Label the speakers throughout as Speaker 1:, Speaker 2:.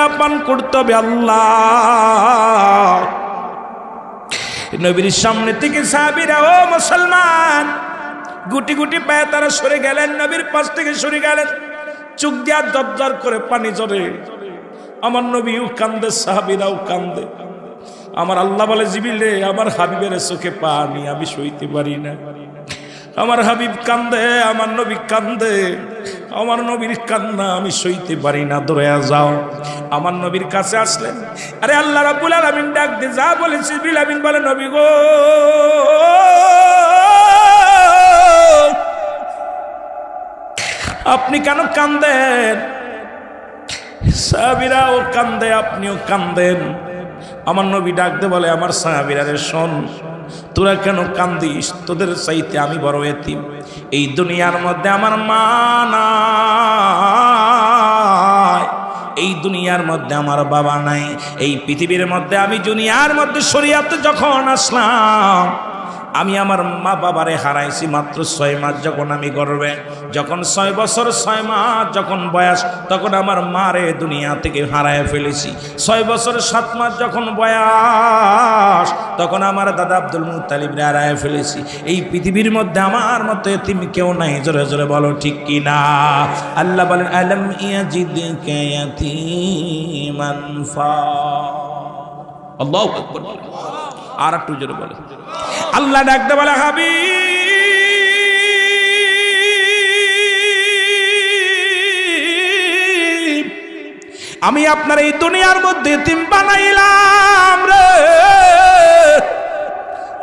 Speaker 1: কলা পান করতে হবে আল্লাহ। নবীর সামনে থেকে সাহাবীরা, ও মুসলমান, গুটি গুটি পায়ে তারা সরে গেলেন, নবীর পাশ থেকে সরে গেলেন। চোখ দিয়া দরদর করে পানি ঝরে। আমার নবীও কান্দে, সাহাবীরাও কান্দে। আমার আল্লাহ বলে, জিবরিল রে, আমার হাবিবের চোখে পানি আমি সইতে পারি না। আমার হাবিব কান্দে, আমার নবী কান্দে, আমার নবীর কান্না আমি সইতে পারি না, দৌড়ে যাও। আমার নবীর কাছে আসলেন। আরে আল্লাহ রাব্বুল আলামিন ডাক দিয়ে যা বলে জিবরিল আমিন বলে, নবী গো, আপনি কেন কান্দেন? সাহাবীরাও কান্দে, আপনিও কান্দেন। আমার নবী ডাক দিয়ে বলে, আমার সাহাবীরা রে, শোন, তোরা কেন কান্দিস? তোদের চাইতে আমি বড় এতিম। এই দুনিয়ার মধ্যে আমার মা নাই, এই দুনিয়ার মধ্যে আমার বাবা নাই, এই পৃথিবীর মধ্যে আমি দুনিয়ার মধ্যে শরীয়তে যখন আসলাম, আমি আমার মা বাবারে হারাইছি মাত্র 6 মাস যখন আমি গর্ভে, যখন 6 বছর 6 মাস যখন বয়স, তখন আমার মারে দুনিয়া থেকে হারায় ফেলেছি। 6 বছর 7 মাস যখন বয়স, তখন আমার দাদা আব্দুল মুত্তালিব রে হারায় ফেলেছি। এই পৃথিবীর মধ্যে আমার মতো এতিম কেউ নাই, জোরে জোরে বলো ঠিক কি না? আল্লাহ বলেন, আলম ইয়াজিদকা ইয়াতীমান ফা। আল্লাহু আকবার। আর একটু জোরে বলে। আল্লাহ ডাকতে বলে, হাবিব, আমি আপনার এই দুনিয়ার মধ্যে এতিম বানাইলাম রে।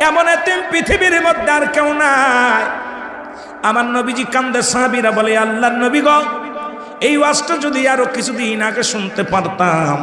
Speaker 1: এমন এতিম পৃথিবীর মধ্যে আর কেউ নাই। আমার নবীজি কান্দে, সাহাবীরা বলে, আল্লাহর নবী গো, এই ওয়াজটা যদি আরো কিছুদিন আগে শুনতে পারতাম।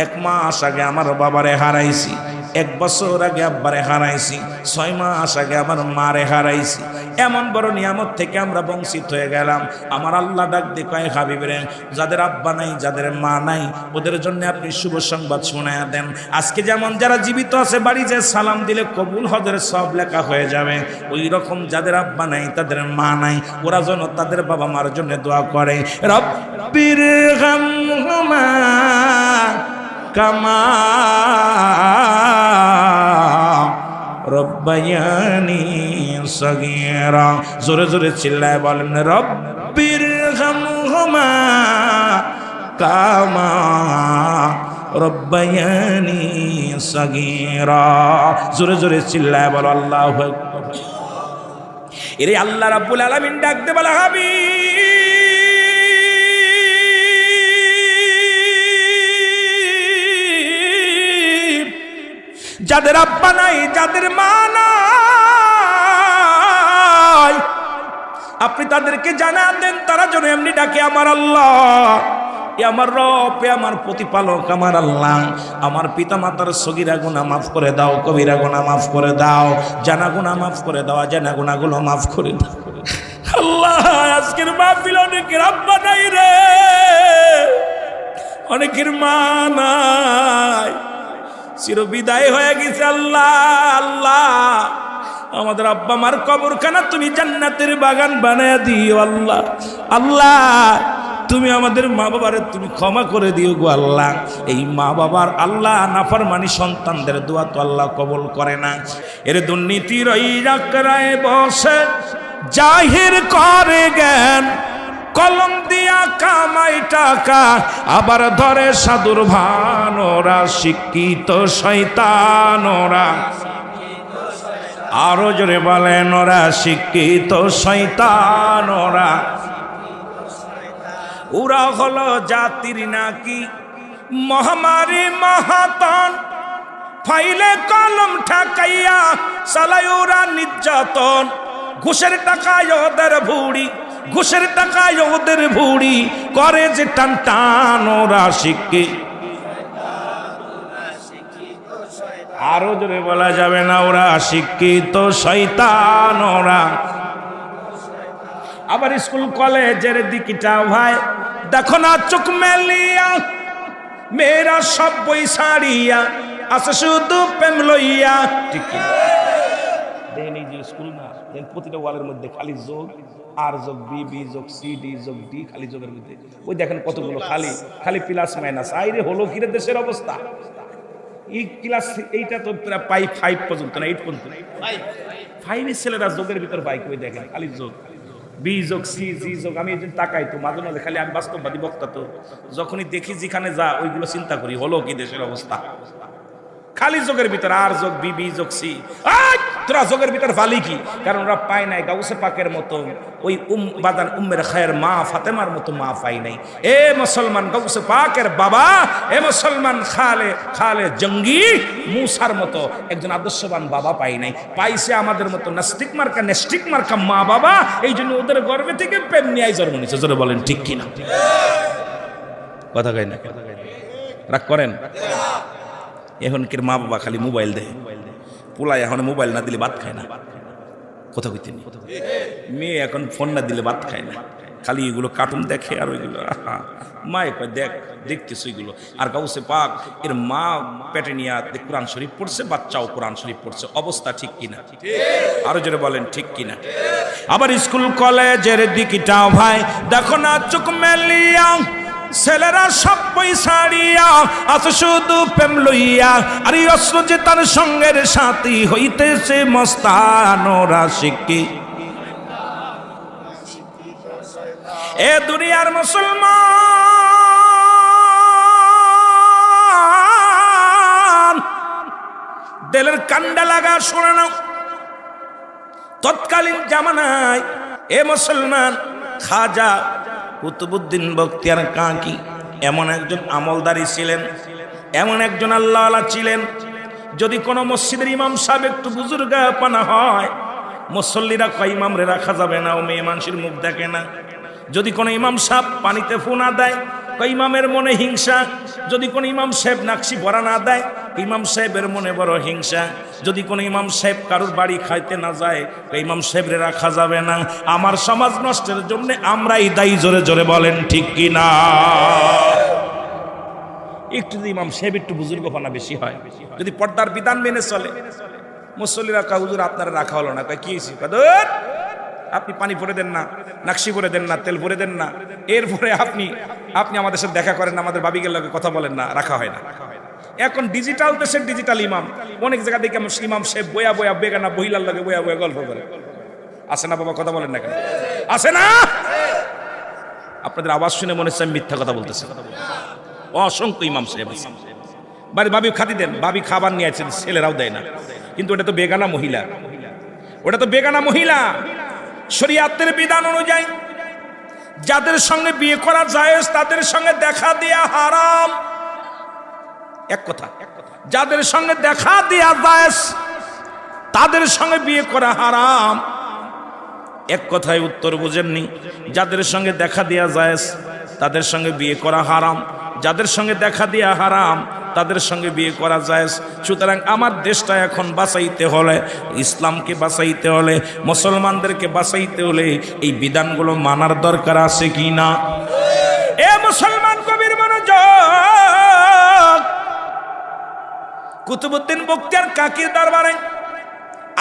Speaker 1: 1 মাস আগে আমার বাবারে হারাইছি, 1 বছর আগে আব্বারে হারাইছি, 6 মাস আগে আমার মারে হারাইছি। এমন বড় নিয়ামত থেকে আমরা বঞ্চিত হয়ে গেলাম। আমার আল্লাহ ডাক দিয়ে কয়, হাবিবরে, যাদের আব্বা নাই, যাদের মা নাই, ওদের জন্য আপনি শুভ সংবাদ শোনায়া দেন। আজকে যেমন যারা জীবিত আছে, বাড়ি যে সালাম দিলে কবুল হজের সব লেখা হয়ে যাবে, ওই রকম যাদের আব্বা নাই, তাদের মা নাই, ওরা যেন তাদের বাবা মার জন্য দোয়া করে, রব্বির গামহুমা কামা রব্বায়ানি সগীরা। জোরে জোরে চিল্লায় বলেন, রব্বির গামহুমা কামা রব্বায়ানি সগীরা। জোরে জোরে চিল্লায় বলো আল্লাহু আকবার। এরে আল্লাহ রাব্বুল আলামিন ডাকতে বলে, হাবিব, যাদের আব্বা নাই, যাদের মা নাই, আপনি তাদেরকে জানা দেন, তারা যেন এমনি ডাকে, আমার আল্লাহ, এ আমার রব, এ আমার প্রতিপালক, আমার আল্লাহ, আমার পিতা মাতার সগীরা গুনাহ মাফ করে দাও, কবিরা গুনাহ মাফ করে দাও, জানা গুনাহ মাফ করে দাও, জানা গুনাহগুলো মাফ করে দাও। আল্লাহ, আজকের মাহফিল অনেকের আব্বা নাই রে, অনেকের মা নাই, চির বিদায় হয়ে গেছে। আল্লাহ, আল্লাহ, আমাদের আব্বা মার কবরখানা তুমি জান্নাতের বাগান বানায় দিও। আল্লাহ, আল্লাহ, তুমি আমাদের মা বাবারে তুমি ক্ষমা করে দিও গো আল্লাহ। এই মা বাবার আল্লাহ নাফরমানি সন্তানদের দোয়া তো আল্লাহ কবুল করে না। এর দুর্নীতির ওই রাকরায় বসে জাহির করে জ্ঞান, কলম দিয়া কামাই টাকা, আবার ধরে সাধুর ভান, ওরা শিক্ষিত শয়তান, ওরা আরো জোরে বলেন, ওরা শিক্ষিত শয়তান, ওরা হলো জাতির নাকি মহামারী মহাতন, ফাইলে কলম ঠাকাইয়া চালায় ওরা নির্যাতন, ঘুষের টাকায় ওদের ভুড়ি, ঘুষের টাকায় ওদের ভুড়ি করে যে টান টান, ওরা শিক্ষিত। আরো জোরে বলা যাবে না, ওরা শিক্ষিত শয়তান, ওরা। আবার স্কুল কলেজের দিকটা ভাই দেখো না, চোখ মেলিয়া মেয়েরা সব বই ছাড়িয়া আছে শুধু প্রেম লইয়া। ঠিক দেখেন, এই যে স্কুল না, প্রতিটা ওয়ালের মধ্যে খালি যোগ আর যোগ বি, বি যোগ সি, ডি যোগ ডি, খালি যোগের মধ্যে ওই দেখেন কতগুলো খালি খালি প্লাস মাইনাস। আইরে হলো কিরে দেশের অবস্থা। এই ক্লাস এইটা তো প্রায় পাই 5 পর্যন্ত না, 8 পর্যন্ত। 5 ছেলেরা যোগের ভিতর বাইক ওই দেখেন খালি যোগ, বি যোগ সি, জি যোগ। আমি এই তাকাই তো মাঝে মাঝে, খালি আমি বাস্তববাদী বক্তা তো, যখনই দেখি যেখানে যা ওইগুলো চিন্তা করি হলো কি দেশের অবস্থা। খালি যোগের ভিতর আর যোগ বি, বি যোগ সি। তোরা যোগের ভিতর ভালি কি? কারণ ওরা পায় নাই গাউসে পাকের মতো ওই বাদান উম্মের খায়ের মা ফাতেমার মতো মা পাই নাই। এ মুসলমান গাউসে পাকের বাবা, এ মুসলমান খালে জঙ্গি মুসার মতো একজন আদর্শবান বাবা পাই নাই। পাইছে আমাদের মতো নাস্তিক মার্কা নেস্টিক মার্কা মা বাবা। এই জন্য ওদের গর্ভে থেকে প্রেম নিয়ে জন্ম নিচ্ছে। জোরে বলেন ঠিক কিনা? কথা কয় না? রাগ করেন? এখনকার মা বাবা খালি মোবাইল দেয়, পোলা এখন মোবাইল না দিলে ভাত খায় না। কথা কইতে নেই। মেয়ে এখন ফোন না দিলে ভাত খায় না, খালি এগুলো কার্টুন দেখে আর ওইগুলো মায়ে কয় দেখতেছ ওইগুলো। আর গাউসে পাক এর মা পেটে নিয়ে কোরআন শরীফ পড়ছে, বাচ্চাও কোরআন শরীফ পড়ছে। অবস্থা ঠিক কিনা? আরো জোরে বলেন ঠিক কিনা? আবার স্কুল কলেজের দিকটাও ভাই দেখো না চোখ মেলিয়া, ছেলেরা সব পয়সাড়িয়া আছে শুধু প্রেম লইয়া। আর এই অস্ত্র যে তার সঙ্গের সাথী হইতেছে মস্তানোরা শিক্ষি। এ দুনিয়ার মুসলমান দিলের কান্ডা লাগা শোনে নাও। তৎকালীন জামানায় এ মুসলমান খাজা কুতুবউদ্দিন বখতিয়ার কাকি এমন একজন আমলদারি ছিলেন, এমন একজন আল্লাহওয়ালা ছিলেন। যদি কোনো মসজিদের ইমাম সাহেব একটু বুজুর্গা পানা হয়, মুসল্লিরা কয় ইমাম রে রাখা যাবে না, ও মেয়ে মানুষের মুখ দেখে না। যদি কোনো ইমাম সাহেব পানিতে ফুনা দেয়, কয় ইমামের মনে হিংসা। যদি কোনো ইমাম সাহেব নাকশি ভরা না দেয়, ইমাম সাহেবের মনে বড় হিংসা। যদি কোনো ইমাম সাহেব কারোর বাড়ি খাইতে না যায়, ইমাম সাহেবরে রাখা যাবে না। আমার সমাজ নষ্টের জন্য আমরাই দায়ী। জোরে জোরে বলেন ঠিক কি না? একটু যদি ইমাম সাহেব একটু বুজুর্গপনা বেশি হয়, যদি পর্দার বিধান মেনে চলে, মুসল্লিরা কয় হুজুর আপনারা রাখা হলো না। কয় কি হয়েছে? আপনি পানি ভরে দেন না, নাকশি ভরে দেন না, তেল ভরে দেন না, এরপরে আপনি আমাদের সাথে দেখা করেন না, আমাদের বাবিকের লগে কথা বলেন না, রাখা হয় না। এখন ডিজিটাল দেশের ডিজিটাল ইমাম, অনেক জায়গা দেখে ইমাম সাহেব বয়া বয়া বেগানা বহিলার লগে বয়া বয়া গল্প করে। আসে না বাবা? কথা বলেন না কেন? আসে না? আপনাদের আওয়াজ শুনে মনে হচ্ছে আমি মিথ্যা কথা বলতেছি। অসংখ্য ইমাম সাহেব বাড়ি বাবি খাতি দেন, বাবি খাবার নিয়ে আছেন, ছেলেরাও দেয় না। কিন্তু ওটা তো বেগানা মহিলা, ওটা তো বেগানা মহিলা। শরীয়তের বিধান অনুযায়ী যাদের সঙ্গে বিয়ে করা জায়েজ তাদের সঙ্গে দেখা দেয়া হারাম। এক কথা, যাদের সঙ্গে দেখা দেয়া জায়েজ তাদের সঙ্গে বিয়ে করা হারাম। এক কথায় উত্তর বুঝেননি? যাদের সঙ্গে দেখা দেয়া জায়েজ তাদের সঙ্গে বিয়ে করা হারাম, যাদের সঙ্গে দেখা দেয়া হারাম তাদের সঙ্গে বিয়ে করা জায়েজ। সুতরাং আমার দেশটা এখন বাঁচাইতে হলে, ইসলামকে বাঁচাইতে হলে, মুসলমানদেরকে বাঁচাইতে হলে এই বিধানগুলো মানার দরকার আছে কি না? এ মুসলমান কবির মনোযোগ। কুতুবউদ্দিন বখতিয়ার কাকির দরবারে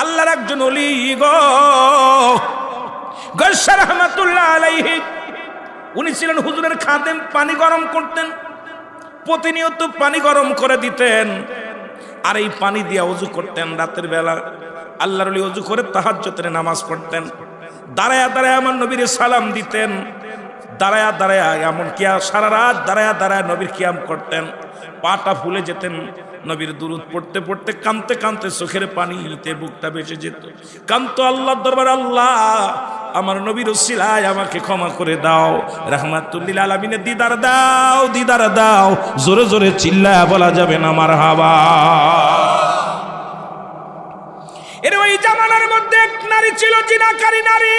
Speaker 1: আল্লাহর একজন ওলি গো গৌসে রহমাতুল্লাহ আলাইহি, উনি ছিলেন হুজুরের খাদেম। পানি গরম করতেন, প্রতিনিয়ত পানি গরম করে দিতেন, আর এই পানি দিয়ে ওযু করতেন। রাতের বেলা আল্লাহর ওলি ওযু করে তাহাজ্জুদের নামাজ পড়তেন। দাঁড়ায়া দাঁড়ায়া আমার নবীর সালাম দিতেন, দাঁড়ায়া দাঁড়ায়া এমন কিয়া সারা রাত দাঁড়ায়া দাঁড়ায়া নবীর কিয়াম করতেন। পাটা ফুলে যেতেন, নবীর দুরূদ পড়তে পড়তে কাঁদতে কাঁদতে চোখের পানিতে বুকটা ভেসে যেত। কাঁদতো আল্লাহর দরবারে, আল্লাহ আমার নবীর ওসিলায় আমাকে ক্ষমা করে দাও, রাহমাতুল লিল আলামিনের দিদার দাও, দিদার দাও। জোরে জোরে চিল্লায়া বলা যাবে না মারহাবা। এর ওই জামানার মধ্যে এক নারী ছিল, জিনাকারী নারী।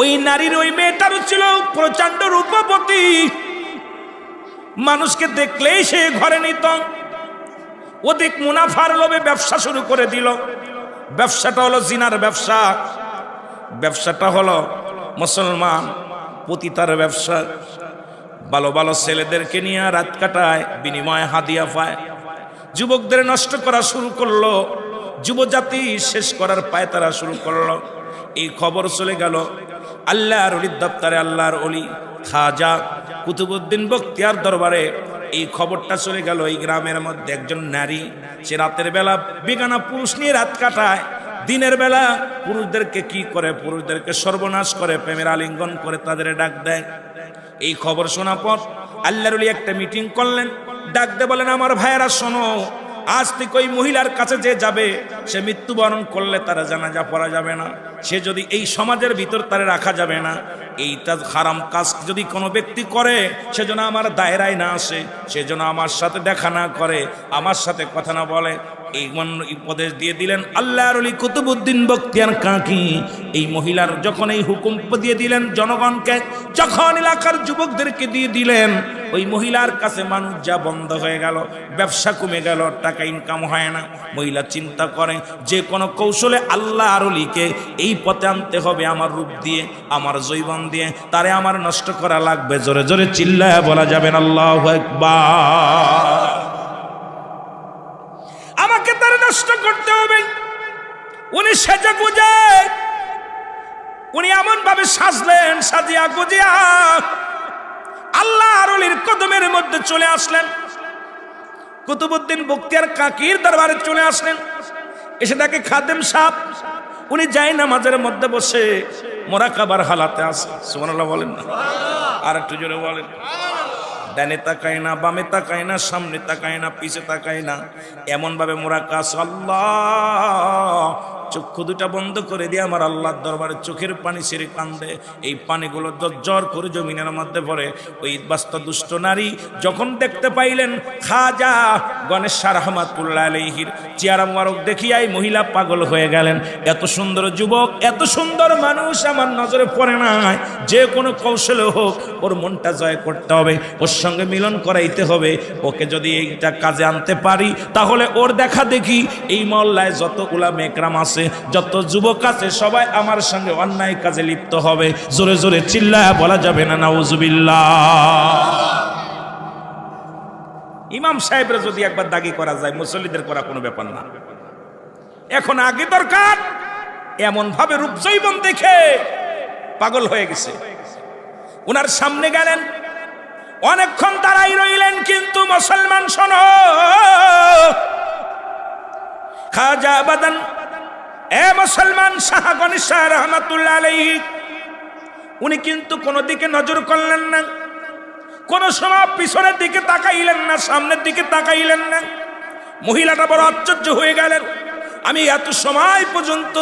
Speaker 1: ওই নারীর ওই মেয়েটারও ছিল প্রচন্ড রূপবতী, মানুষকে দেখলেই সে ঘরে নিত। অধিক মুনাফার লোভে ব্যবসা শুরু করে দিল। ব্যবসাটা হলো জিনার ব্যবসা, ব্যবসাটা হলো মুসলমান পতিতার ব্যবসা। ভালো ভালো ছেলেদেরকে নিয়ে রাত কাটায়, বিনিময়ে হাদিয়া পায়। যুবকদের নষ্ট করা শুরু করলো। যুবজাতি শেষ করার পায়তারা শুরু করলো। এই খবর চলে গেল আল্লাহর ওলির দপ্তরে, আল্লাহর ওলি খাজা কুতুবউদ্দিন বখতিয়ার দরবারে। এই খবরটা চলে গেল এই গ্রামের মধ্যে একজন নারী, সে রাতের বেলা বেগানা পুরুষ নিয়ে রাত কাটায়, দিনের বেলা পুরুষদেরকে কি করে, পুরুষদেরকে সর্বনাশ করে, প্রেমের আলিঙ্গন করে তাদের ডাক দেয়। এই খবর শোনা পর আল্লাহর ওলি একটা মিটিং করলেন, ডাক দিয়ে বলেন, আমার ভাইয়েরা শোনো, আজ থেকে ওই মহিলার কাছে যে যাবে সে মৃত্যুবরণ করলে তারা জানাজা পড়া যাবে না, সে যদি এই সমাজের ভিতর তারে রাখা যাবে না। এইটা হারাম কাজ যদি কোনো ব্যক্তি করে সেজন্য আমার দায়রায় না আসে, সেজন্য আমার সাথে দেখা না করে, আমার সাথে কথা না বলে। এই উপদেশ দিয়ে দিলেন আল্লাহর ওলি কুতুবউদ্দিন বখতিয়ার কাকি। এই মহিলার যখন এই হুকুম দিয়ে দিলেন জনগণকে, যখন এলাকার যুবকদেরকে দিয়ে দিলেন, ওই মহিলার কাছে মানুষ যা বন্ধ হয়ে গেল, ব্যবসা কমে গেল, টাকা ইনকাম হয় না। মহিলা চিন্তা করে যে কোনো কৌশলে আল্লাহর ওলিকে এই পথে আনতে হবে, আমার রূপ দিয়ে, আমার জৈবন দিয়ে, তারে আমার নষ্ট করা লাগবে। জোরে জোরে চিল্লায় বলা যাবেন আল্লাহু আকবার। আমাকে তার নষ্ট করতে হবে। উনি সেজে গুজে, উনি এমন ভাবে সাজলেন, সাজিয়া গুজিয়া আল্লাহর ওলির কদমের মধ্যে চলে আসলেন। কুতুবউদ্দিন বখতিয়ার কাকির দরবারে চলে আসলেন। এসে তাকে খাদেম সাহেব, উনি যাই নামাজের মধ্যে বসে মোরাকাবার হালাতে আছে। সুবহানাল্লাহ বলেন না? আর একটু জোরে বলেন। ডানে তাকায় না, বামে তাকায় না, সামনে তাকায় না, পিছে তাকায় না, এমন ভাবে মোরাকাস। আল্লাহ, চক্ষু দুটা বন্ধ করে দিয়ে আমার আল্লাহর দরবারে চোখের পানি ছেড়ে কান্দে। এই পানিগুলো জ্বর করে জমিনের মধ্যে পড়ে। ওই বাস্তব দুষ্ট নারী যখন দেখতে পাইলেন খাজা গণেশ রাহমাতুল্লাহ আলাইহির চেহারা মোবারক দেখিয়াই মহিলা পাগল হয়ে গেলেন। এত সুন্দর যুবক, এত সুন্দর মানুষ আমার নজরে পড়ে নাই। যে কোনো কৌশলে হোক ওর মনটা জয় করতে হবে, ওর সঙ্গে মিলন করাইতে হবে। ওকে যদি এইটা কাজে আনতে পারি তাহলে ওর দেখা দেখি এই মহল্লায় যত উলামা একরাম আছে, যত যুবক আছে, সবাই আমার সঙ্গে অন্যায় কাজে লিপ্ত হবে। জোরে জোরে চিল্লায়া বলা যাবে না নাউজুবিল্লাহ। ইমাম সাহেবরা যদি একবার দাগি করা যায়, মুসল্লিদের করা কোনো ব্যাপার না। এখন আগে দরকার, এমন ভাবে রূপ জৈবন দেখে পাগল হয়ে গেছে। ওনার সামনে গেলেন, অনেকক্ষণ দাঁড়াই রইলেন, কিন্তু মুসলমান শোনো, খাজা বাদান, এ মুসলমান শাহ গণেশ রাহমাতুল্লাহ আলাইহি, উনি কিন্তু কোনো দিকে নজর করলেন না, কোনো সময় পিছনের দিকে তাকাইলেন না, সামনের দিকে তাকাইলেন না। মহিলাটা বড় আশ্চর্য হয়ে গেলেন। আমি এত সময় পর্যন্ত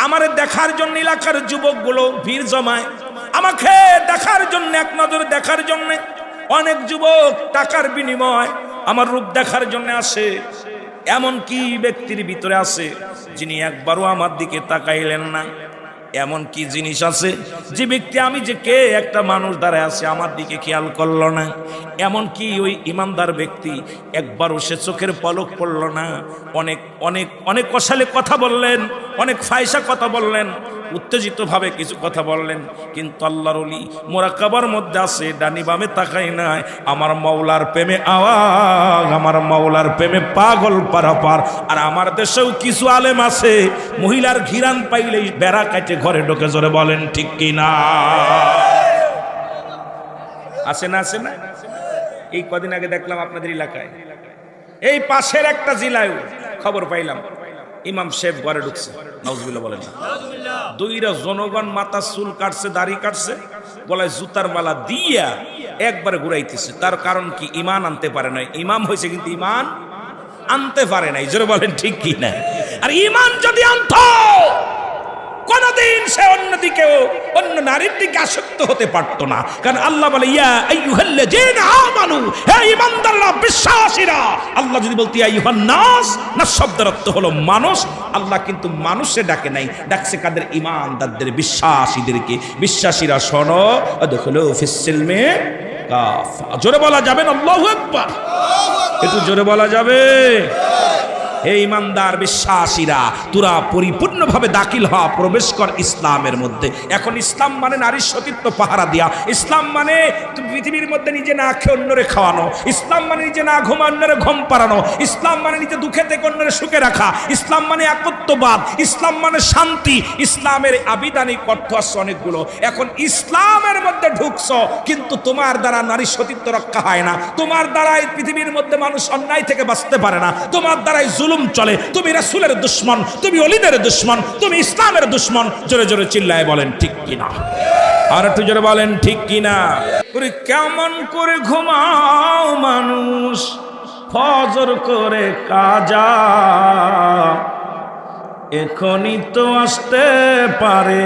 Speaker 1: আমার দেখার জন্য এলাকার যুবকগুলো ভিড় জমায়, আমাকে দেখার জন্য, এক নজর দেখার জন্য অনেক যুবক টাকার বিনিময় আমার রূপ দেখার জন্য আসে। এমন কি ব্যক্তির ভিতরে আছে যিনি একবারও আমার দিকে তাকাইলেন না? এমন কি জিনিস আছে যে ব্যক্তি, আমি যে কে, একটা মানুষ দাঁড়ায় আছে, আমার দিকে খেয়াল করলো না? এমন কি ওই ইমানদার ব্যক্তি একবারও সে চোখের পলক পড়ল না? অনেক অনেক অনেক কষালে কথা বললেন, অনেক ফায়সা কথা বললেন, উত্তেজিত ভাবে কিছু কথা বললেন, কিন্তু আল্লাহর ওলি মোরাকাবার মধ্যে আছে, ডানি বামে তাকাই নাই। আমার মাওলার প্রেমে আওয়াজ, আমার মাওলার প্রেমে পাগল পারাপার। আর আমার দেশেও কিছু আলেম আছে, মহিলার ঘিরান পাইলেই বেড়া কাটে ঘরে ঢোকে। জোরে বলেন ঠিক কিনা? আছে না? আছে না? এই কদিন আগে দেখলাম আপনাদের এলাকায়, এই পাশের একটা জেলায় খবর পাইলাম, ইমাম সাহেব ঘরে ঢুকছে। নাউজুবিল্লাহ বলেন না? দুইটা জনগণ মাথা চুল কাটছে, দাড়ি কাটছে, গলায় জুতার মালা দিয়া একবারে ঘুরাইতেছে। তার কারণ কি? ইমান আনতে পারে নাই। ইমাম হয়েছে কিন্তু ইমান আনতে পারে নাই। জোরে বলেন ঠিক কি না? আর ইমান যদি আনতো, কোনদিন সে অন্যদিকেও, অন্য নারীর দিকে আসক্ত হতে পারতো না। কারণ আল্লাহ বলে, ইয়া আইয়ুহাল্লাযীনা আমানু, হে ঈমানদাররা, বিশ্বাসীরা। আল্লাহ যদি বলতে ইয়া আইয়ুহান নাস, না শব্দের অর্থ হলো মানুষ, আল্লাহ কিন্তু মানুষে ডাকে নাই, ডাকছে কাদের? ঈমানদারদের, বিশ্বাসীদেরকে। বিশ্বাসীরা শোনো, আদখুলু ফিস সিলমি কাফা। জোরে বলা যাবে না আল্লাহু আকবার? একটু জোরে বলা যাবে? হে ইমানদার বিশ্বাসীরা, তোরা পরিপূর্ণভাবে দাখিল হ, প্রবেশ কর ইসলামের মধ্যে। এখন ইসলাম মানে নারীর সতীত্ব পাহারা দিয়া, ইসলাম মানে পৃথিবীর মধ্যে নিজে না খেয়ে অন্যরে খাওয়ানো, ইসলাম মানে নিজে না ঘুমা অন্যরে ঘুম পাড়ানো, ইসলাম মানে নিজে দুঃখে থেকে অন্যরে সুখে রাখা, ইসলাম মানে একত্ববাদ, ইসলাম মানে শান্তি। ইসলামের আবিধানিক অর্থ আছে অনেকগুলো। এখন ইসলামের মধ্যে ঢুকছো, কিন্তু তোমার দ্বারা নারীর সতীত্ব রক্ষা হয় না, তোমার দ্বারাই পৃথিবীর মধ্যে মানুষ অন্যায় থেকে বাঁচতে পারে না, তোমার দ্বারাই জুলুম চলে। তুমি রাসূলের দুশমন, তুমি ওলিদের দুশমন, তুমি ইসলামের দুশমন। জোরে জোরে চিল্লায় বলেন ঠিক কিনা? আর একটু জোরে বলেন ঠিক কিনা? কেমন করে ঘুমাও মানুষ, ফজর করে কাজা, এখনই তো আসতে পারে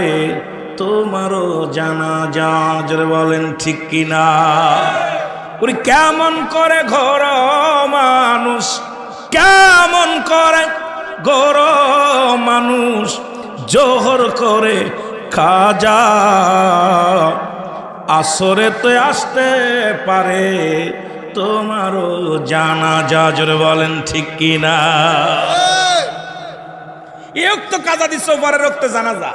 Speaker 1: তোমারও জানাজা। জোরে বলেন ঠিক কিনা? কেমন করে ঘর মানুষ, কেমন করে ঘর মানুষ, জোহর করে খাজা, আসরে তো আসতে পারে তোমারও জানাজা। জোরে বলেন ঠিক কিনা? এক তো কাজা দিচ্ছ, পরে রক্তে জানাজা।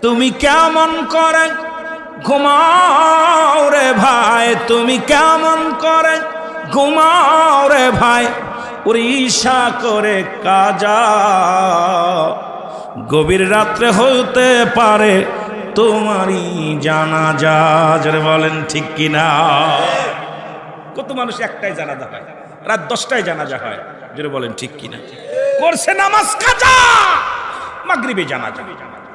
Speaker 1: তুমি কেমন করে ঘুমাও রে ভাই, তুমি কেমন করে ঘুমাও রে ভাই, ঈশা করে কাজা, গভীর রাত্রে হতে পারে তোমারই জানাজা। জোরে বলেন ঠিক কিনা? কত মানুষ একটাই জানাজা হয়, রাত 10টায় জানাজা হয়। জোরে বলেন ঠিক কিনা? করছে নামাজ কাজা, মাগরিবে জানাজা,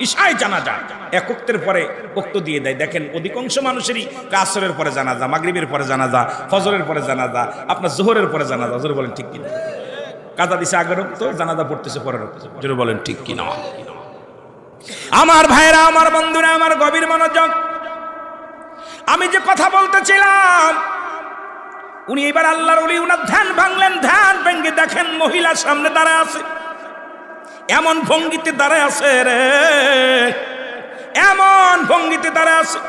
Speaker 1: ইশায় জানাজা, এক ওয়াক্তের পরে ওয়াক্ত দিয়ে দেয়। দেখেন অধিকাংশ মানুষেরই আসরের পরে জানাজা, মাগরিবের পরে জানাজা, ফজরের পরে জানাজা, আপনার জোহরের পরে জানাজা। জোরে বলেন ঠিক কিনা? কাজা দিছে আগের ওয়াক্ত, জানাজা পড়তেছে পরের ওয়াক্ত। জোরে বলেন ঠিক কিনা? আমার ভাইরা, আমার বন্ধুরা, আমার গভীর মনোযোগ। আমি যে কথা বলতেছিলাম, উনি এবার আল্লাহর ওলি, উনার ধ্যান ভাঙলেন। ধ্যান ভেঙে দেখেন মহিলা সামনে দাঁড়ায় আছে, এমন ভঙ্গিতে দাঁড়ায় আছে রে, এমন ভঙ্গিতে দাঁড়ায় আছে।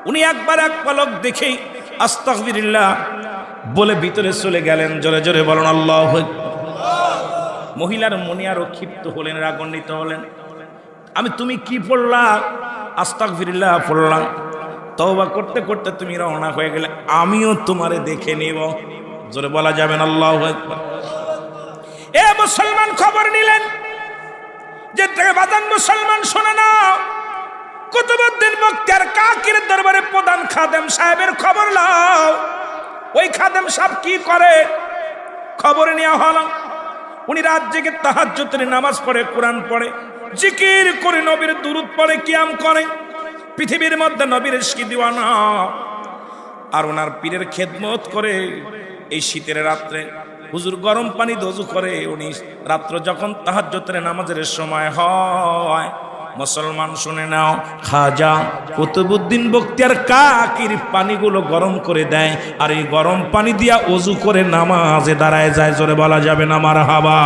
Speaker 1: উনি একবার এক পলক দেখেই আস্তাগফিরুল্লাহ বলে ভিতরে চলে গেলেন। জোরে জোরে বলেন আল্লাহু আকবার। মহিলার মনে আরো ক্ষিপ্ত হলেন, রাগান্বিত হলেন। তুমি কি পড়লা? আস্তাগফিরুল্লাহ পড়লাম। তওবা করতে করতে তুমি রওনা হয়ে গেলে, আমিও তোমারে দেখে নিব। জোরে বলা যাবে না আল্লাহু আকবার? এ মুসলমান খবর নিলেন যে বাজান মুসলমান, শোনে না, কুতুবউদ্দিন বখতিয়ার কাকির দরবারে প্রধান খাদেম সাহেবের খবর লাও। ওই খাদেম সাহেব কি করে খবর নেওয়া হলো। উনি রাত জেগে তাহাজ্জুদের নামাজ পড়ে, কোরআন পড়ে, জিকির করে, নবীর দুরূদ পড়ে, কিয়াম করে, পৃথিবীর মধ্যে নবীর ইশকে দিওয়ানা, আর ওনার পীরের খেদমত করে। এই শীতের রাত্রে হুজুর গরম পানি দজু করে। উনি রাত্র যখন তাহাজ্জুদের নামাজের সময় হয়, মুসলমান শুনে নাও, খাজা কুতুবউদ্দিন বখতিয়ার কাকির পানিগুলো গরম করে দেয়, আর এই গরম পানি দিয়া ওযু করে নামাজে দাঁড়ায় যায়। জোরে বলা যাবে না মারহাবা?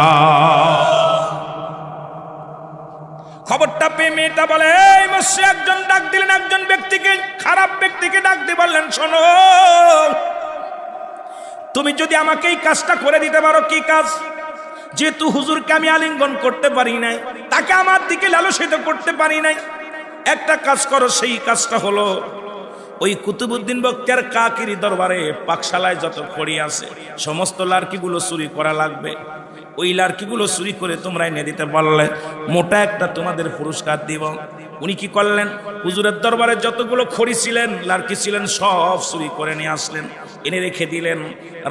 Speaker 1: খবরটা পেয়ে মেয়েটা বলে, এই মসজিদে একজন ডাক দিলেন, একজন ব্যক্তিকে, খারাপ ব্যক্তিকে ডাক দিয়ে বললেন, শোনো, তুমি যদি আমাকে এই কাজটা করে দিতে পারো। কি কাজ? যেহেতু হুজুরকে আমি আলিঙ্গন করতে পারি নাই, তাকে আমার দিকে লালসিত করতে পারি নাই, একটা কাজ করো। সেই কাজটা হলো, ওই কুতুবউদ্দিন বখতিয়ার কাকির দরবারে পাকশালায় যত খড়ি আছে সমস্ত লার্কিগুলো চুরি করা লাগবে। ওই লার্কিগুলো চুরি করে তোমরা এনে দিতে পারলে মোটা একটা তোমাদের পুরস্কার দিব। উনি কি করলেন? হুজুরের দরবারে যতগুলো খড়ি ছিলেন, লার্কি ছিলেন, সব চুরি করে নিয়ে আসলেন, এনে রেখে দিলেন।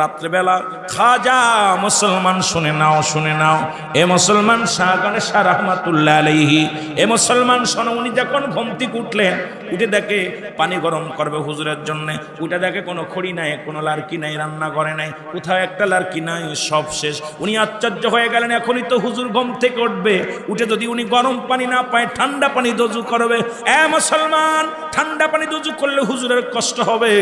Speaker 1: রাত্রেবেলা খাজা, মুসলমান শুনে নাও, শুনে নাও, এ মুসলমান শাহ গণেশা রহমাতুল্লাহ আলাইহি, এ মুসলমান শোনো, উনি যখন ঘুম থেকে উঠলেন, উঠে দেখে পানি গরম করবে হুজুরের জন্য, উঠে দেখে কোনো খড়ি নাই, কোনো লার্কি নাই, রান্না করে নাই, কোথাও একটা লার্কি নাই, সব শেষ। উনি আশ্চর্য হয়ে গেলেন, এখনই তো হুজুর ঘুম থেকে উঠবে, উঠে যদি উনি গরম পানি না পায়, ঠান্ডা পানি দজু করবে। এ মুসলমান, ঠান্ডা পানি দজু করলে হুজুরের কষ্ট হবে,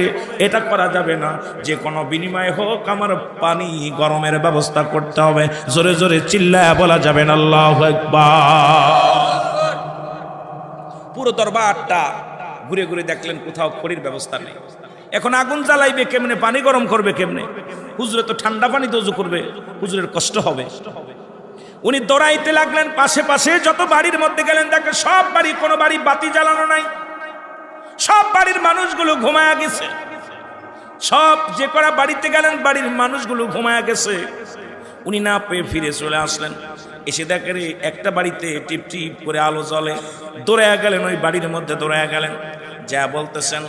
Speaker 1: এটা করা যাবে না, যে কোনো বিনিময়ে হোক আমার পানি গরমের ব্যবস্থা করতে হবে। জোরে জোরে চিল্লায় বলা যাবে না আল্লাহু আকবার। পুরো দরবারটা ঘুরে ঘুরে দেখলেন, কোথাও খড়ির ব্যবস্থা নেই। এখন আগুন জ্বালাইবে কেমনে, পানি গরম করবে কেমনে? হুজুরে তো ঠান্ডা পানিতে ওযু করবে, হুজুরের কষ্ট হবে। উনি দৌড়াইতে লাগলেন, পাশে পাশে যত বাড়ির মধ্যে গেলেন দেখে সব বাড়ি, কোনো বাড়ি বাতি জ্বালানো নাই, সব বাড়ির মানুষগুলো ঘুমায়া গেছে। সব যে করা বাড়িতে গেলেন বাড়ির মানুষগুলো ঘুমায়া গেছে। উনি না পেয়ে ফিরে চলে আসলেন, এসে দেখেন একটা বাড়িতে টিপ টিপ করে আলো জ্বলে। দৌড়ায়া গেলেন, ওই বাড়ির মধ্যে দৌড়ায়া গেলেন, যা বলতেছেন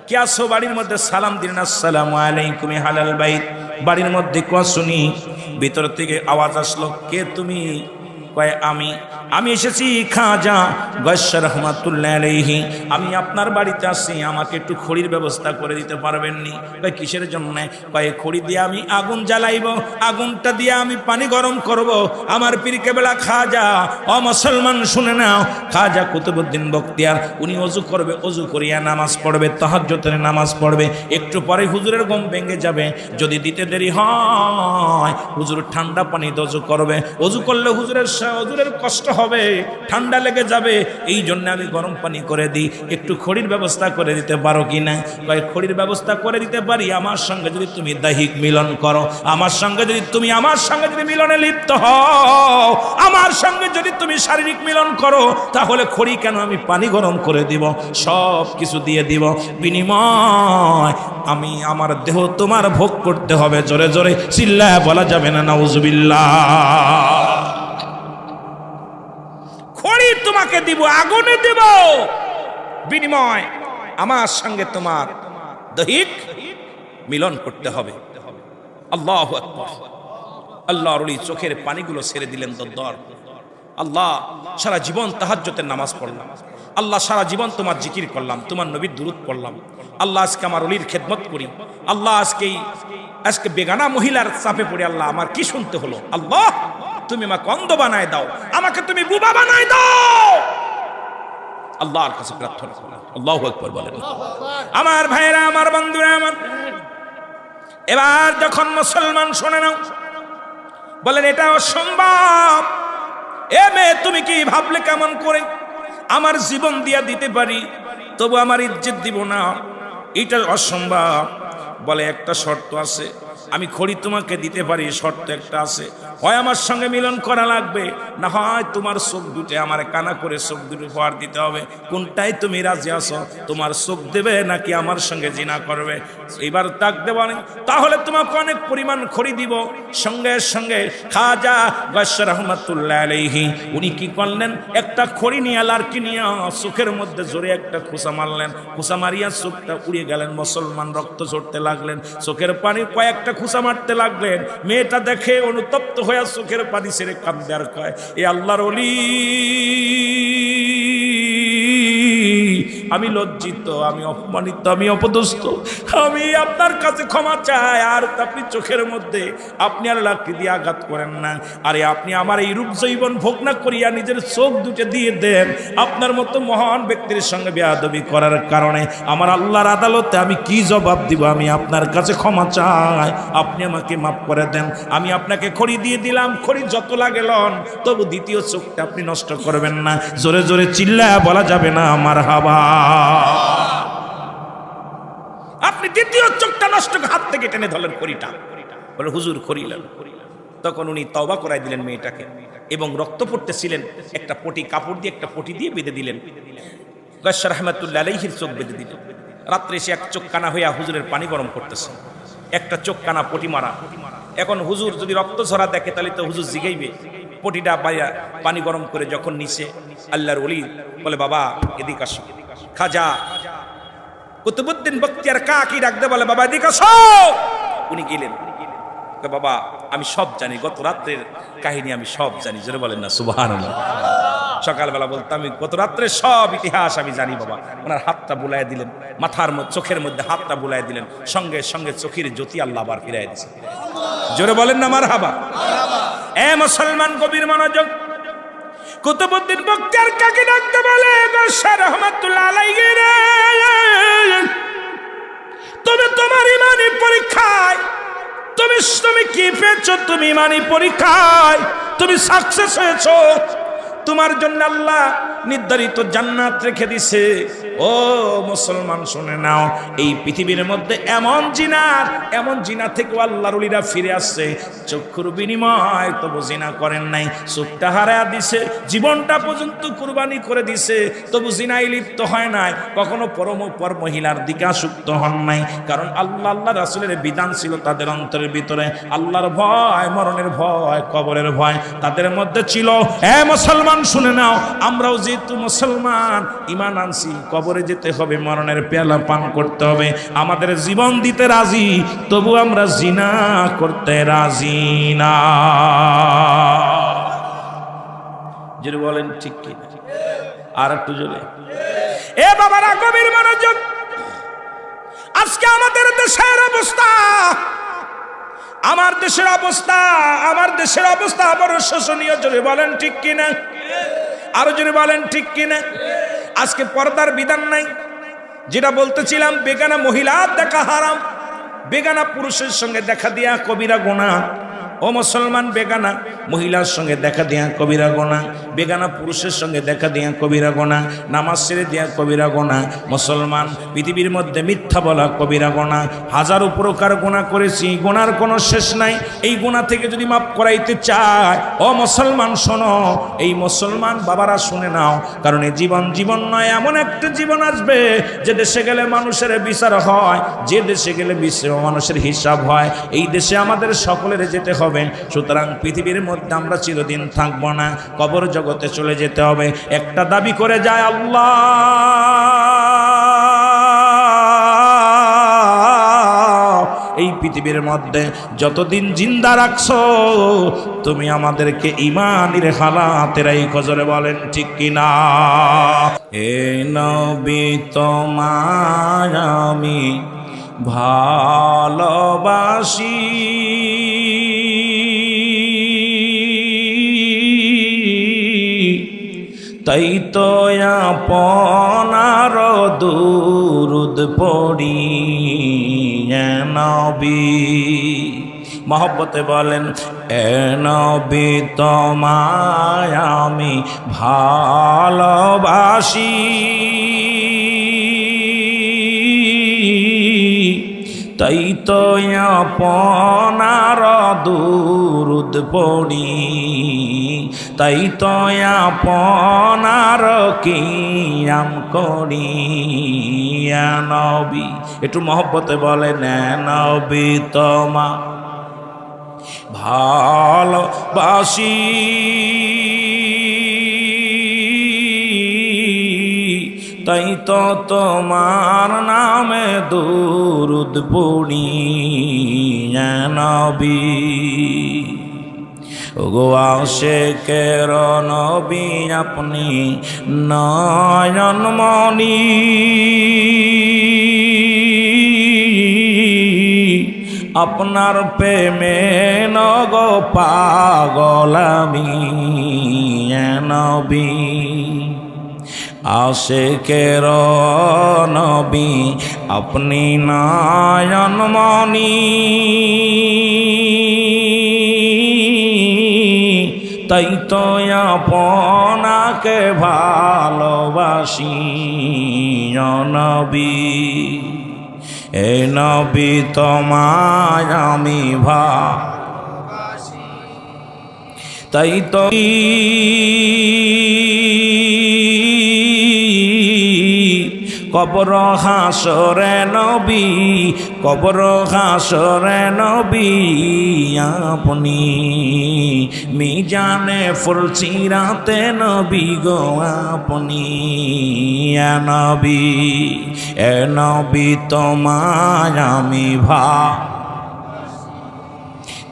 Speaker 1: কে আসো বাড়ির মধ্যে? সালাম দিলেন, আসসালামু আলাইকুম হালাল বাইত। বাড়ির মধ্যে কোয়া শুনি, ভিতর থেকে আওয়াজ আসলো, কে তুমি? কয় আমি এসেছি খাজা গয়্যা রহমাতুল্লাহ আলাইহি, আমি আপনার বাড়িতে আসি, আমাকে একটু খড়ির ব্যবস্থা করে দিতে পারবেন নি? কয় কিসের জন্য? কয় খড়ি দিয়ে আমি আগুন জ্বালাইব, আগুনটা দিয়ে আমি পানি গরম করব। আমার পীর কেবলা খাজা, ও মুসলমান শুনে নাও, খাজা কুতুবউদ্দিন বখতিয়ার উনি ওযু করবে, ওযু করিয়া নামাজ পড়বে, তাহাজ্জুদের নামাজ পড়বে, একটু পরে হুজুরের ঘুম ভেঙে যাবে। যদি দিতে দেরি হয় হুজুর ঠান্ডা পানি ওযু করবে, ওযু করলে হুজুরের কষ্ট হবে, ঠান্ডা লেগে যাবে, এই জন্য আমি গরম পানি করে দিই, একটু খড়ির ব্যবস্থা করে দিতে পারো কিনা? কয় খড়ির ব্যবস্থা করে দিতে পারি, আমার সঙ্গে যদি তুমি দৈহিক মিলন করো, আমার সঙ্গে যদি তুমি মিলনে লিপ্ত হও, আমার সঙ্গে যদি তুমি শারীরিক মিলন করো, তাহলে খড়ি কেন, আমি পানি গরম করে দিব, সব কিছু দিয়ে দিব, বিনিময় আমি আমার দেহ তোমার ভোগ করতে হবে। জোরে জোরে চিল্লায় বলা যাবে না নাউজুবিল্লাহ। খড়ি তোমাকে দিব, আগুনে দিব, বিনিময় আমার সঙ্গে তোমার দৈহিক মিলন করতে হবে। আল্লাহু আকবার। আল্লাহর ওলি চোখের পানিগুলো ছেড়ে দিলেন দর। আল্লাহ, সারা জীবন তাহাজ্জুদের নামাজ পড়লাম, আল্লাহ সারা জীবন তোমার জিকির করলাম, তোমার নবীর দুরূদ পড়লাম, আল্লাহ আজকে আমার ওলির খেদমত করি, আল্লাহ আজকে বেগানা মহিলার চাপে পড়ে আল্লাহ আমার কি শুনতে হলো? আল্লাহ তুমি আমাকে অন্ধ বানায় দাও, আমাকে তুমি বুবা বানায় দাও। আল্লাহর কাছে প্রার্থনা করলাম। আল্লাহু আকবার বলেন। আমার ভাইরা, আমার বন্ধুরা, আমার এবার যখন মুসলমান শুনে নাও, বলেন এটা অসম্ভব। এ মেয়ে, তুমি কি ভাবলে কেমন করে? আমার জীবন দিয়া দিতে পারি, তবু আমার ইজ্জত দিব না, এটা অসম্ভব। বলে একটা শর্ত আছে, আমি খড়ি তোমাকে দিতে পারি, শর্ত একটা আছে, হয় আমার সঙ্গে মিলন করা লাগবে, না হয় তোমার চোখ দুটো আমার কানা করে চোখ দুটো উপহার দিতে হবে। কোনটাই তুমি রাজি আছো? তোমার চোখ দেবে নাকি আমার সঙ্গে জিনা করবে? এবার তাক দেবা না, তাহলে তোমাকে অনেক পরিমাণ খড়ি দিব। সঙ্গে সঙ্গে খাজা গয়্যা রহমাতুল্লাহ আলাইহি উনি কি করলেন? একটা খড়ি নিয়ে লাড়কি নিয়ে চোখের মধ্যে জোরে একটা খোঁচা মারলেন, খোঁচা মারিয়া চোখটা উড়িয়ে গেলেন। মুসলমান রক্ত ঝরতে লাগলেন, চোখের পানি কয়েকটা খোঁচা মারতে লাগলেন। মেয়েটা দেখে অনুতপ্ত হয়ে চোখের পানি ছেড়ে কাঁদে আর কয়, এ আল্লাহর ওলি, আমি লজ্জিত, আমি অপমানিত, আমি অপদস্থ, আমি আপনার কাছে ক্ষমা চাই। আর আপনি চোখের মধ্যে আপনি আল্লাহকে দিয়ে আঘাত করেন না, আরে আপনি আমার এই রূপ জৈবন ভোগ না করিয়া নিজের চোখ দুটো দিয়ে দেন। আপনার মতো মহান ব্যক্তির সঙ্গে বেয়াদবি করার কারণে আমার আল্লাহর আদালতে আমি কি জবাব দিব? আমি আপনার কাছে ক্ষমা চাই, আপনি আমাকে মাফ করে দেন। আমি আপনাকে খড়ি দিয়ে দিলাম, খড়ি যত লাগে লন, তবু দ্বিতীয় চোখটা আপনি নষ্ট করবেন না। জোরে জোরে চিল্লায় বলা যাবে না মারহাবা। আপনি দ্বিতীয় চোখটা নষ্ট, হাত থেকে টেনে ধরলেন খড়িটা, বলে হুজুর খড়িলেন। তখন উনি তওবা করাই দিলেন মেয়েটাকে, এবং রক্ত পড়তেছিলেন, একটা পটি কাপড় দিয়ে একটা পটি দিয়ে বেঁধে দিলেন। গয়্যা রহমাতুল্লাহ আলাইহির চোখ বেঁধে দিলেন। রাত্রে এসে এক চোখ কানা হইয়া হুজুরের পানি গরম করতেছে, একটা চোখ কানা পটি মারা। এখন হুজুর যদি রক্ত ঝরা দেখে তাহলে তো হুজুর জিগাইবে। পটিটা বাইয়া পানি গরম করে যখন নিচে, আল্লাহর ওলি বলে, বাবা এদিকে আসো। খাজা কুতুবউদ্দিন বখতিয়ার কাকি ডাকতে বলে, বাবা এদিকে আসো। উনি গেলেন, বাবা আমি সব জানি, গত রাত্রের কাহিনী আমি সব জানি। জোরে বলেন না সুবহানাল্লাহ। সকালবেলা বলতাম, আমি গত রাত্রে সব ইতিহাস আমি জানি। বাবা ওনার হাতটা বুলাই দিলেন, মাথার চোখের মধ্যে হাতটা বুলাই দিলেন, সঙ্গে সঙ্গে চোখের জ্যোতি আল্লাহ আবার ফিরাই দিয়েছে। জোরে বলেন না মারহাবা। এ মুসলমান, গভীর মনোযোগ। কুতুবউদ্দিন বখতিয়ার কাকে ডাকতে বলে, গয়্যা রহমাতুল্লাহ আলাইহি রে, তুমি তোমার ইমানি পরীক্ষায় তুমি কি পেয়েছো? তুমি ইমানি পরীক্ষায় তুমি সাকসেস হয়েছো। তোমার জন্য আল্লাহ নির্ধারিত জান্নাত রেখে দিছে। ও মুসলমান শুনে নাও, এই পৃথিবীর মধ্যে এমন জিনা থেকে আল্লাহর ওলিরা ফিরে আসছে, চক্ষুর বিনিময় তবু জিনা করেন নাই, চোখটা হারায়া দিছে, জীবনটা পর্যন্ত কুরবানি করে দিছে, তবু জিনায় লিপ্ত হয় নাই, কখনো পর মহিলার দিকে আসক্ত হন নাই। কারণ আল্লাহ রাসূলের বিধান ছিল তাদের অন্তরের ভিতরে আল্লাহর ভয়, মরণের ভয়, কবরের ভয় তাদের মধ্যে ছিল। এ মুসলমান শুনে নাও, আমরাও যেহেতু মুসলমান, ঈমান আনছি, কবরে যেতে হবে, মরণের পেয়ালা পান করতে হবে, আমাদের জীবন দিতে রাজি, তবু আমরা জিনা করতে রাজি না। জোরে বলেন ঠিক কি? আর একটু জোরে। এ বাবারা গভীর মনোযোগ। আজকে আমাদের দেশের অবস্থা, আমার দেশের অবস্থা বড় শোচনীয়। জোরে বলেন ঠিক কিনা? আরো জোরে বলেন ঠিক কিনা? আজকে পর্দার বিধান নাই, যেটা বলতেছিলাম, বেগানা মহিলা দেখা হারাম, বেগানা পুরুষের সঙ্গে দেখা দিয়া কবিরা গুনাহ। ও মুসলমান, বেগানা মহিলার সঙ্গে দেখা দিয়া কবিরা গুনাহ, বেগানা পুরুষের সঙ্গে দেখা দিয়া কবিরা গুনাহ, নামাজ ছেড়ে দিয়া কবিরা গুনাহ। মুসলমান, পৃথিবীর মধ্যে মিথ্যা বলা কবিরা গুনাহ। হাজারো প্রকার গুনাহ করেছি, গুনার কোনো শেষ নাই। এই গুনাহ থেকে যদি মাফ করাইতে চায়, ও মুসলমান শোনো, এই মুসলমান বাবারা শুনে নাও, কারণ এই জীবন নয়, এমন একটা জীবন আসবে যে দেশে গেলে মানুষের বিচার হয়, যে দেশে গেলে মানুষের হিসাব হয়। এই দেশে আমাদের সকলের যেতে হবে। সুতরাং পৃথিবীর মধ্যে আমরা চিরদিন থাকবো না, কবর জগতে চলে যেতে হবে। একটা দাবি করে যায়, আল্লাহ এই পৃথিবীর মধ্যে যতদিন জিন্দা রাখছো, তুমি আমাদেরকে ঈমানের হালাতে রাখো। জোরে বলেন ঠিক কিনা? এ নবী তোমায় আমি ভালোবাসি, তাই তো আপনার দুরুদ পড়ি। নবী মহব্বতে বলেন, এ নবী তোমায় আমি ভালোবাসি, তাই তো আপনার দুরুদ পড়ি, তাই তো আপনার কিয়াম করি। নবী একটু মহব্বতে বলেন, নবী তোমা ভালোবাসি, তাই তো তোমার নামে দুরুদ পড়ি। নবী ওগো আশিকের নবী আপনি নয়নমণি, আপনার প্রেমে নগ পাগল আমি। নবী আশিকের নবী আপনি নয়নমণি, তাই তো আপনাকে ভালোবাসি। নবী এ নবী তোমায় আমি ভালোবাসি, তাই তো কবর হাসরে নবী, কবর হাসরে নবী আপনি, মিজানে ফুলসিরাতে নবী গো আপনি। নবী এ নবী তোমায় আমি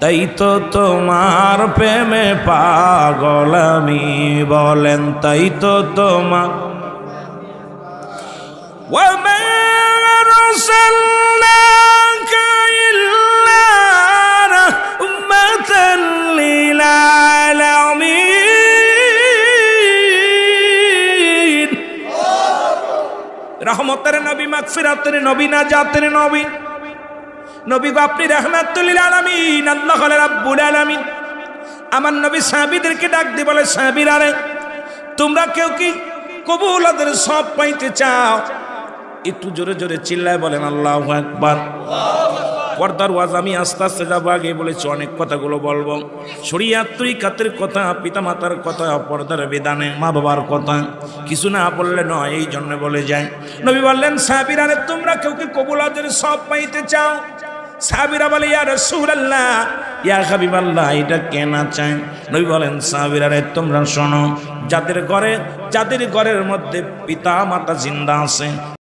Speaker 1: তাই তো তোমার প্রেমে পাগল আমি। বলেন তাই তো তোমার وَمَا أَرْسَلْنَاكَ إِلَّا رَحْمَةً لِلْعَالَمِينَ। রহমতের নবী, মাগফিরাতের নবী, নাজাতের নবী। নবী গো আপনি রাহমাতুল লিল আলামিন, আল্লাহ হলো রাব্বুল আলামিন। আমার নবী সাহাবীদেরকে ডাক দিয়ে বলে, সাহাবীরা রে, তোমরা কেউ কি কবুলাতের সব পাইতে চাও, একটু জোরে জোরে চিল্লায় বলেন আল্লাহু আকবার। পর্দার ওয়াজ আমি আস্তে আস্তে যাবো, আগে বলেছি অনেক কথাগুলো বলবো। শরিয়াত তরিকাতের কথা, পিতা মাতার কথা, পর্দার বিধানে মা বাবার কথা কিছু না বললে নয়, এই জন্য বলে যায়। নবী বললেন সাহাবীরা রে তোমরা কেউ কি কবুলাতের সব পাইতে চাও? সাহাবীরা বলে ইয়া রাসূলুল্লাহ, ইয়া হাবিবাল্লাহ, এটা কেন চাই? নবী বলেন সাহাবীরা রে তোমরা শোনো, যাদের ঘরের মধ্যে পিতা মাতা জিন্দা আছে,